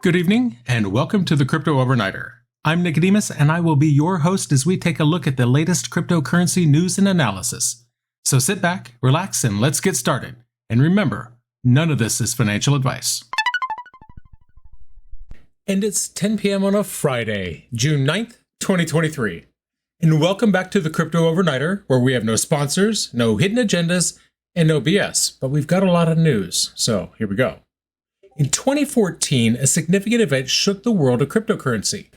Good evening, and welcome to the Crypto Overnighter. I'm Nicodemus, and I will be your host as we take a look at the latest cryptocurrency news and analysis. So sit back, relax, and let's get started. And remember, none of this is financial advice. And it's 10 p.m. on a Friday, June 9th, 2023. And welcome back to the Crypto Overnighter, where we have no sponsors, no hidden agendas, and no BS. But we've got a lot of news, so here we go. In 2014, a significant event shook the world of cryptocurrency.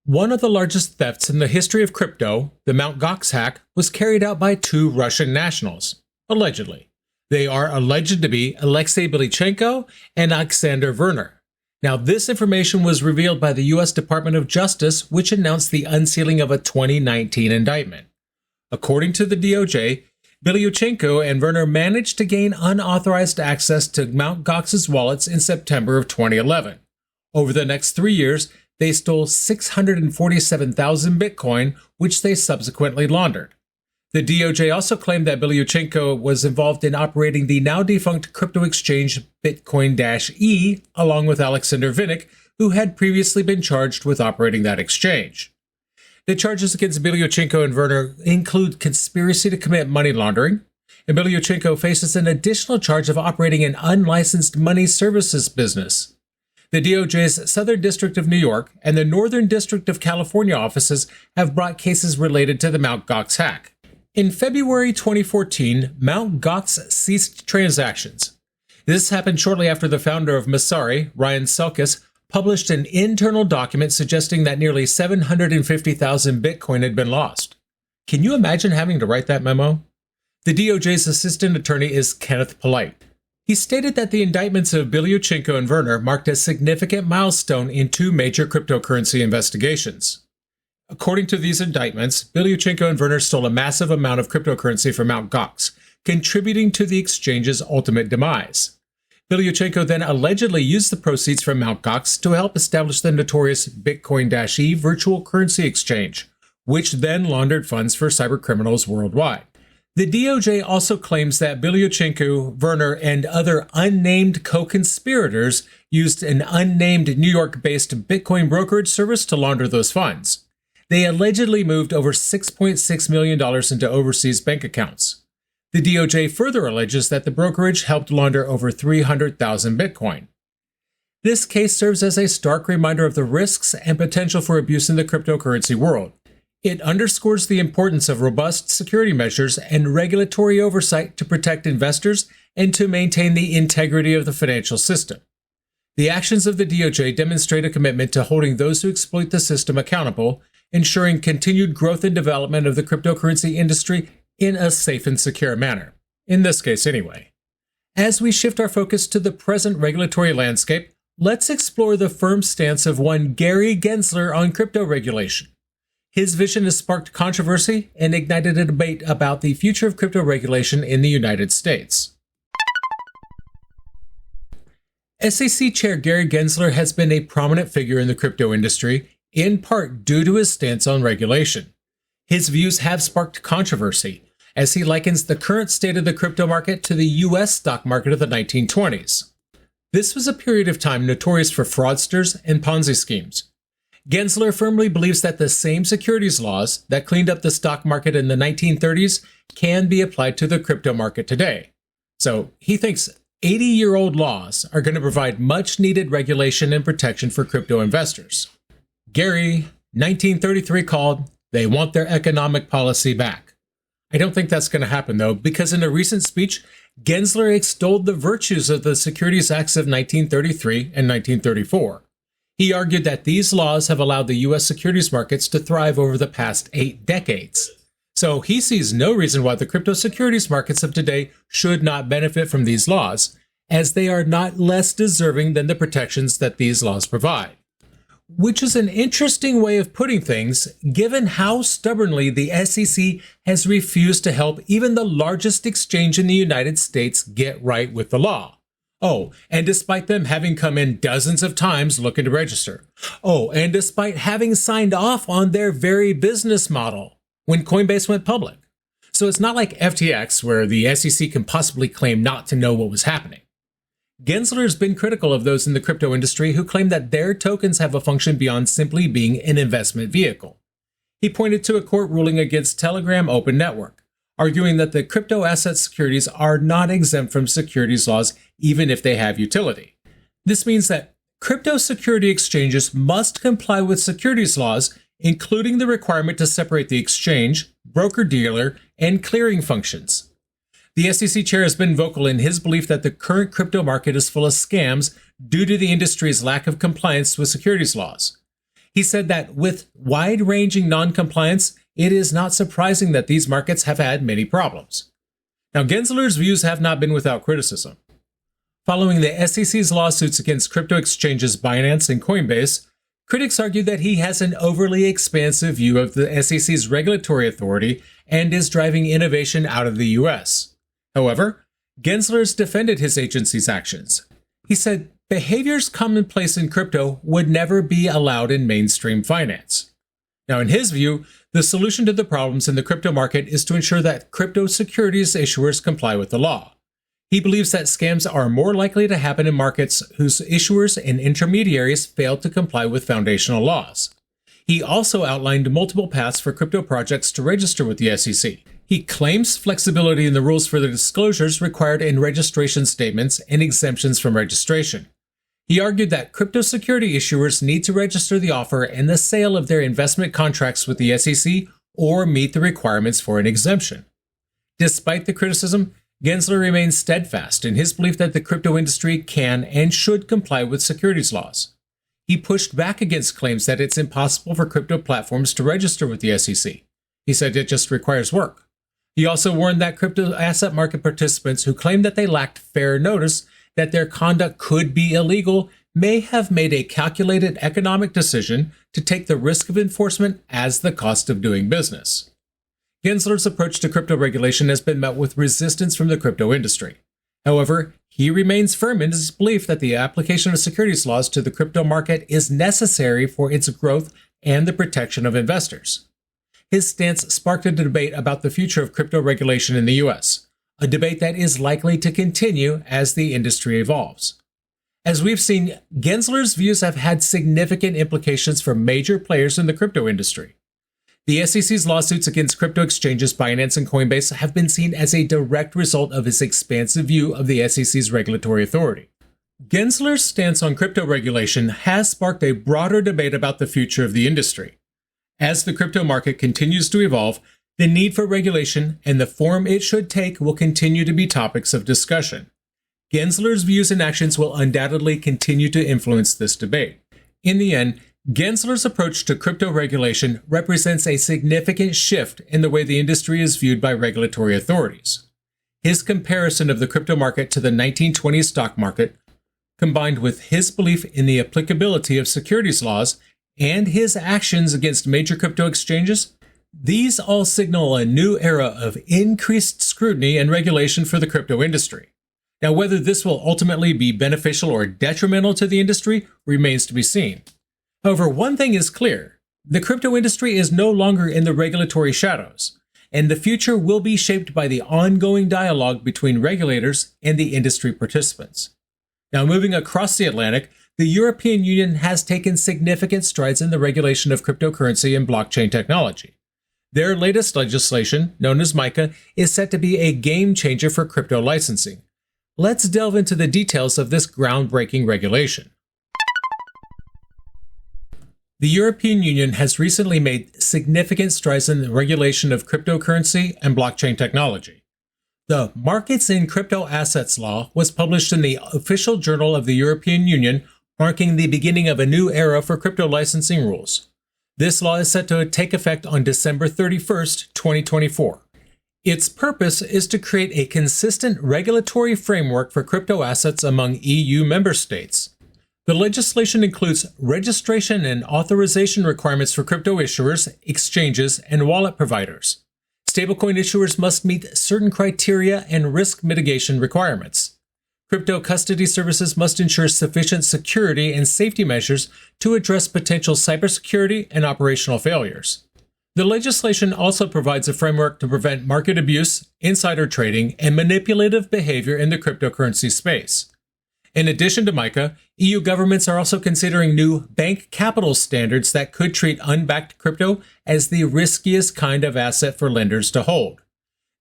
One of the largest thefts in the history of crypto, the Mt. Gox hack, was carried out by two Russian nationals, allegedly. They are alleged to be Alexei Bilichenko and Alexander Werner. Now, this information was revealed by the US Department of Justice, which announced the unsealing of a 2019 indictment. According to the DOJ, Bilichenko and Werner managed to gain unauthorized access to Mt. Gox's wallets in September of 2011. Over the next 3 years, they stole 647,000 Bitcoin, which they subsequently laundered. The DOJ also claimed that Bilichenko was involved in operating the now defunct crypto exchange Bitcoin-E, along with Alexander Vinnik, who had previously been charged with operating that exchange. The charges against Bilichenko and Werner include conspiracy to commit money laundering, and Bilichenko faces an additional charge of operating an unlicensed money services business. The DOJ's Southern District of New York and the Northern District of California offices have brought cases related to the Mt. Gox hack. In February 2014, Mt. Gox ceased transactions. This happened shortly after the founder of MiCA, Ryan Selkis, published an internal document suggesting that nearly 750,000 Bitcoin had been lost. Can you imagine having to write that memo? The DOJ's assistant attorney is Kenneth Polite. He stated that the indictments of Bilichenko and Werner marked a significant milestone in two major cryptocurrency investigations. According to these indictments, Bilichenko and Werner stole a massive amount of cryptocurrency from Mt. Gox, contributing to the exchange's ultimate demise. Bilichenko then allegedly used the proceeds from Mt. Gox to help establish the notorious Bitcoin-E virtual currency exchange, which then laundered funds for cybercriminals worldwide. The DOJ also claims that Bilichenko, Werner, and other unnamed co-conspirators used an unnamed New York-based Bitcoin brokerage service to launder those funds. They allegedly moved over $6.6 million into overseas bank accounts. The DOJ further alleges that the brokerage helped launder over 300,000 Bitcoin. This case serves as a stark reminder of the risks and potential for abuse in the cryptocurrency world. It underscores the importance of robust security measures and regulatory oversight to protect investors and to maintain the integrity of the financial system. The actions of the DOJ demonstrate a commitment to holding those who exploit the system accountable, ensuring continued growth and development of the cryptocurrency industry in a safe and secure manner. In this case, anyway. As we shift our focus to the present regulatory landscape, let's explore the firm stance of one Gary Gensler on crypto regulation. His vision has sparked controversy and ignited a debate about the future of crypto regulation in the United States. SEC Chair Gary Gensler has been a prominent figure in the crypto industry, in part due to his stance on regulation. His views have sparked controversy, as he likens the current state of the crypto market to the US stock market of the 1920s. This was a period of time notorious for fraudsters and Ponzi schemes. Gensler firmly believes that the same securities laws that cleaned up the stock market in the 1930s can be applied to the crypto market today. So he thinks 80-year-old laws are going to provide much-needed regulation and protection for crypto investors. Gary, 1933, called, "They want their economic policy back." I don't think that's going to happen, though, because in a recent speech, Gensler extolled the virtues of the Securities Acts of 1933 and 1934. He argued that these laws have allowed the U.S. securities markets to thrive over the past 8 decades. So he sees no reason why the crypto securities markets of today should not benefit from these laws, as they are not less deserving than the protections that these laws provide. Which is an interesting way of putting things, given how stubbornly the SEC has refused to help even the largest exchange in the United States get right with the law. Oh, and despite them having come in dozens of times looking to register. Oh, and despite having signed off on their very business model when Coinbase went public. So it's not like FTX, where the SEC can possibly claim not to know what was happening. Gensler has been critical of those in the crypto industry who claim that their tokens have a function beyond simply being an investment vehicle. He pointed to a court ruling against Telegram Open Network, arguing that the crypto asset securities are not exempt from securities laws even if they have utility. This means that crypto security exchanges must comply with securities laws, including the requirement to separate the exchange, broker-dealer, and clearing functions. The SEC chair has been vocal in his belief that the current crypto market is full of scams due to the industry's lack of compliance with securities laws. He said that with wide-ranging non-compliance, it is not surprising that these markets have had many problems. Now, Gensler's views have not been without criticism. Following the SEC's lawsuits against crypto exchanges Binance and Coinbase, critics argue that he has an overly expansive view of the SEC's regulatory authority and is driving innovation out of the US. However, Gensler has defended his agency's actions. He said behaviors commonplace in crypto would never be allowed in mainstream finance. Now, in his view, the solution to the problems in the crypto market is to ensure that crypto securities issuers comply with the law. He believes that scams are more likely to happen in markets whose issuers and intermediaries fail to comply with foundational laws. He also outlined multiple paths for crypto projects to register with the SEC. He claims flexibility in the rules for the disclosures required in registration statements and exemptions from registration. He argued that crypto security issuers need to register the offer and the sale of their investment contracts with the SEC or meet the requirements for an exemption. Despite the criticism, Gensler remains steadfast in his belief that the crypto industry can and should comply with securities laws. He pushed back against claims that it's impossible for crypto platforms to register with the SEC. He said it just requires work. He also warned that crypto asset market participants who claimed that they lacked fair notice that their conduct could be illegal may have made a calculated economic decision to take the risk of enforcement as the cost of doing business. Gensler's approach to crypto regulation has been met with resistance from the crypto industry. However, he remains firm in his belief that the application of securities laws to the crypto market is necessary for its growth and the protection of investors. His stance sparked a debate about the future of crypto regulation in the US, a debate that is likely to continue as the industry evolves. As we've seen, Gensler's views have had significant implications for major players in the crypto industry. The SEC's lawsuits against crypto exchanges Binance and Coinbase have been seen as a direct result of his expansive view of the SEC's regulatory authority. Gensler's stance on crypto regulation has sparked a broader debate about the future of the industry. As the crypto market continues to evolve, the need for regulation and the form it should take will continue to be topics of discussion. Gensler's views and actions will undoubtedly continue to influence this debate. In the end, Gensler's approach to crypto regulation represents a significant shift in the way the industry is viewed by regulatory authorities. His comparison of the crypto market to the 1920s stock market, combined with his belief in the applicability of securities laws and his actions against major crypto exchanges, these all signal a new era of increased scrutiny and regulation for the crypto industry. Now, whether this will ultimately be beneficial or detrimental to the industry remains to be seen. However, one thing is clear: the crypto industry is no longer in the regulatory shadows, and the future will be shaped by the ongoing dialogue between regulators and the industry participants. Now, moving across the Atlantic, the European Union has taken significant strides in the regulation of cryptocurrency and blockchain technology. Their latest legislation, known as MiCA, is set to be a game changer for crypto licensing. Let's delve into the details of this groundbreaking regulation. The European Union has recently made significant strides in the regulation of cryptocurrency and blockchain technology. The Markets in Crypto Assets Law was published in the official journal of the European Union, marking the beginning of a new era for crypto licensing rules. This law is set to take effect on December 31st, 2024. Its purpose is to create a consistent regulatory framework for crypto assets among EU member states. The legislation includes registration and authorization requirements for crypto issuers, exchanges, and wallet providers. Stablecoin issuers must meet certain criteria and risk mitigation requirements. Crypto custody services must ensure sufficient security and safety measures to address potential cybersecurity and operational failures. The legislation also provides a framework to prevent market abuse, insider trading, and manipulative behavior in the cryptocurrency space. In addition to MiCA, EU governments are also considering new bank capital standards that could treat unbacked crypto as the riskiest kind of asset for lenders to hold.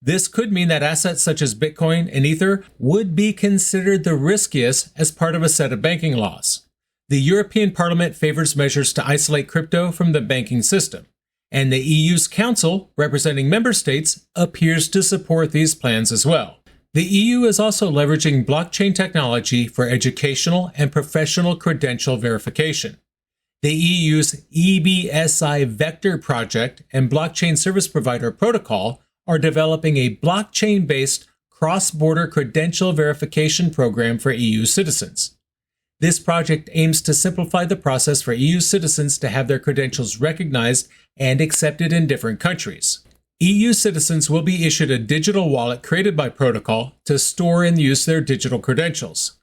This could mean that assets such as Bitcoin and Ether would be considered the riskiest as part of a set of banking laws. The European Parliament favors measures to isolate crypto from the banking system, and the EU's Council, representing member states, appears to support these plans as well. The EU is also leveraging blockchain technology for educational and professional credential verification. The EU's EBSI Vector project and Blockchain Service Provider Protocol are developing a blockchain-based cross-border credential verification program for EU citizens. This project aims to simplify the process for EU citizens to have their credentials recognized and accepted in different countries. EU citizens will be issued a digital wallet created by Protocol to store and use their digital credentials.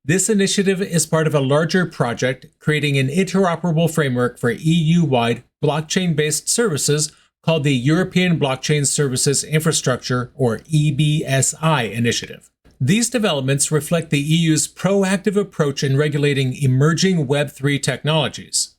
This initiative is part of a larger project creating an interoperable framework for EU-wide blockchain-based services called the European Blockchain Services Infrastructure, or EBSI, initiative. These developments reflect the EU's proactive approach in regulating emerging Web3 technologies.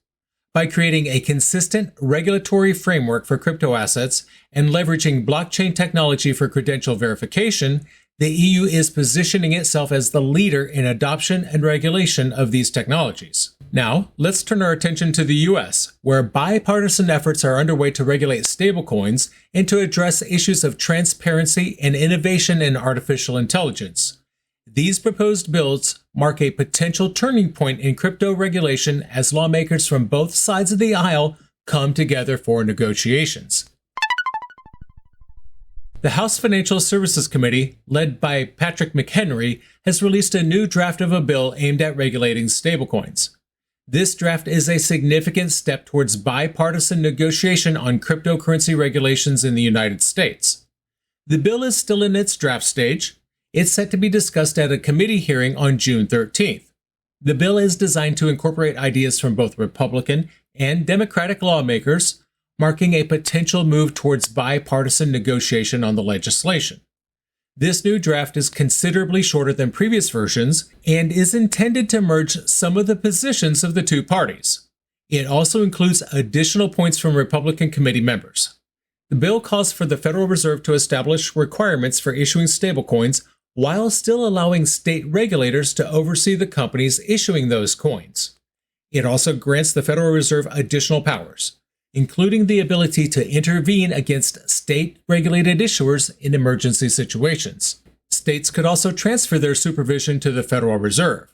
By creating a consistent regulatory framework for crypto assets and leveraging blockchain technology for credential verification, the EU is positioning itself as the leader in adoption and regulation of these technologies. Now, let's turn our attention to the US, where bipartisan efforts are underway to regulate stablecoins and to address issues of transparency and innovation in artificial intelligence. These proposed bills mark a potential turning point in crypto regulation as lawmakers from both sides of the aisle come together for negotiations. The House Financial Services Committee, led by Patrick McHenry, has released a new draft of a bill aimed at regulating stablecoins. This draft is a significant step towards bipartisan negotiation on cryptocurrency regulations in the United States. The bill is still in its draft stage. It's set to be discussed at a committee hearing on June 13th. The bill is designed to incorporate ideas from both Republican and Democratic lawmakers, marking a potential move towards bipartisan negotiation on the legislation. This new draft is considerably shorter than previous versions and is intended to merge some of the positions of the two parties. It also includes additional points from Republican committee members. The bill calls for the Federal Reserve to establish requirements for issuing stablecoins while still allowing state regulators to oversee the companies issuing those coins. It also grants the Federal Reserve additional powers, including the ability to intervene against state-regulated issuers in emergency situations. States could also transfer their supervision to the Federal Reserve.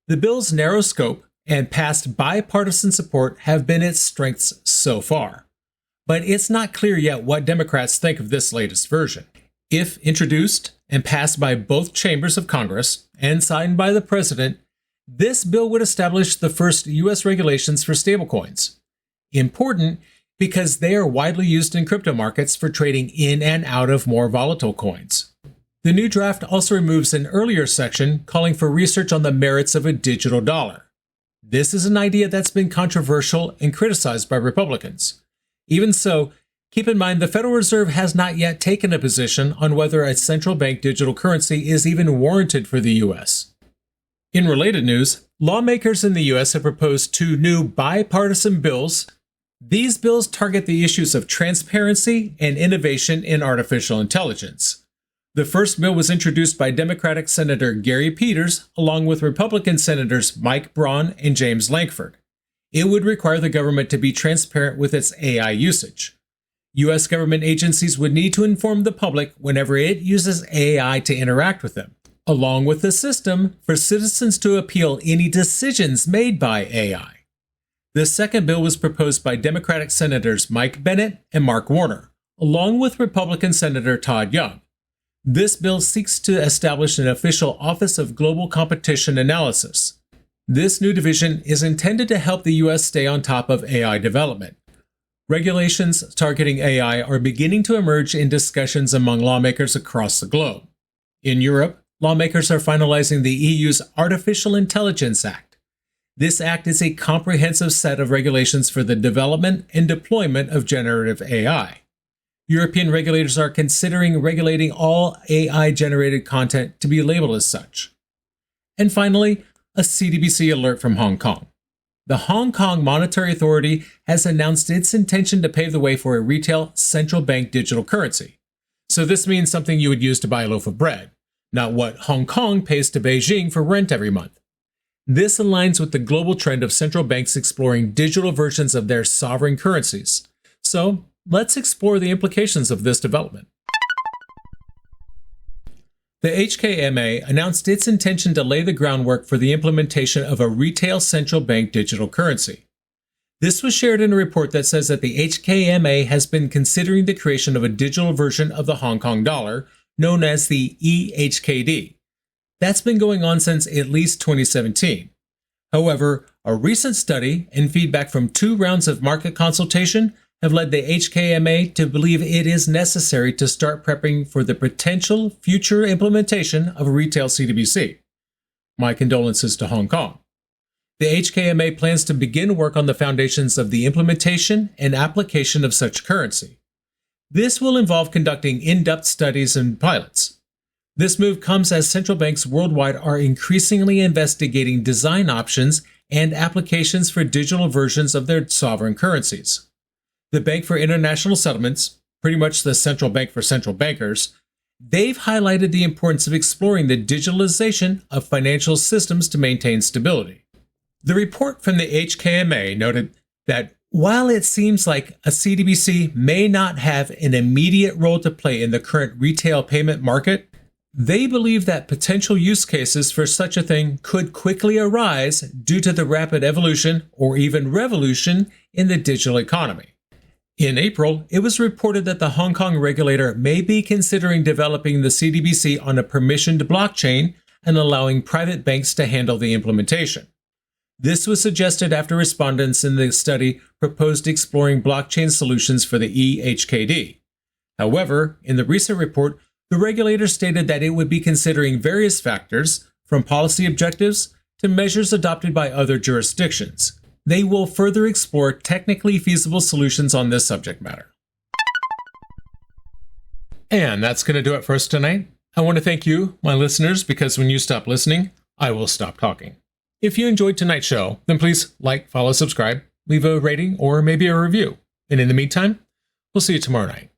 The bill's narrow scope and past bipartisan support have been its strengths so far. But it's not clear yet what Democrats think of this latest version. If introduced and passed by both chambers of Congress and signed by the President, this bill would establish the first U.S. regulations for stablecoins. Important because they are widely used in crypto markets for trading in and out of more volatile coins. The new draft also removes an earlier section calling for research on the merits of a digital dollar. This is an idea that's been controversial and criticized by Republicans. Even so, keep in mind the Federal Reserve has not yet taken a position on whether a central bank digital currency is even warranted for the U.S. In related news, lawmakers in the U.S. have proposed two new bipartisan bills. These bills target the issues of transparency and innovation in artificial intelligence. The first bill was introduced by Democratic Senator Gary Peters, along with Republican Senators Mike Braun and James Lankford. It would require the government to be transparent with its AI usage. U.S. government agencies would need to inform the public whenever it uses AI to interact with them, along with the system for citizens to appeal any decisions made by AI. The second bill was proposed by Democratic Senators Mike Bennett and Mark Warner, along with Republican Senator Todd Young. This bill seeks to establish an official Office of Global Competition Analysis. This new division is intended to help the U.S. stay on top of AI development. Regulations targeting AI are beginning to emerge in discussions among lawmakers across the globe. In Europe, lawmakers are finalizing the EU's Artificial Intelligence Act. This act is a comprehensive set of regulations for the development and deployment of generative AI. European regulators are considering regulating all AI-generated content to be labeled as such. And finally, a CBDC alert from Hong Kong. The Hong Kong Monetary Authority has announced its intention to pave the way for a retail central bank digital currency. So this means something you would use to buy a loaf of bread, not what Hong Kong pays to Beijing for rent every month. This aligns with the global trend of central banks exploring digital versions of their sovereign currencies. So let's explore the implications of this development. The HKMA announced its intention to lay the groundwork for the implementation of a retail central bank digital currency. This was shared in a report that says that the HKMA has been considering the creation of a digital version of the Hong Kong dollar, known as the EHKD. That's been going on since at least 2017. However, a recent study and feedback from 2 rounds of market consultation have led the HKMA to believe it is necessary to start prepping for the potential future implementation of a retail CBDC. My condolences to Hong Kong. The HKMA plans to begin work on the foundations of the implementation and application of such currency. This will involve conducting in-depth studies and pilots. This move comes as central banks worldwide are increasingly investigating design options and applications for digital versions of their sovereign currencies. The Bank for International Settlements, pretty much the central bank for central bankers, they've highlighted the importance of exploring the digitalization of financial systems to maintain stability. The report from the HKMA noted that while it seems like a CBDC may not have an immediate role to play in the current retail payment market, they believe that potential use cases for such a thing could quickly arise due to the rapid evolution or even revolution in the digital economy. In April, it was reported that the Hong Kong regulator may be considering developing the CBDC on a permissioned blockchain and allowing private banks to handle the implementation. This was suggested after respondents in the study proposed exploring blockchain solutions for the EHKD. However, in the recent report, the regulator stated that it would be considering various factors, from policy objectives to measures adopted by other jurisdictions. They will further explore technically feasible solutions on this subject matter. And that's going to do it for us tonight. I want to thank you, my listeners, because when you stop listening, I will stop talking. If you enjoyed tonight's show, then please like, follow, subscribe, leave a rating, or maybe a review. And in the meantime, we'll see you tomorrow night.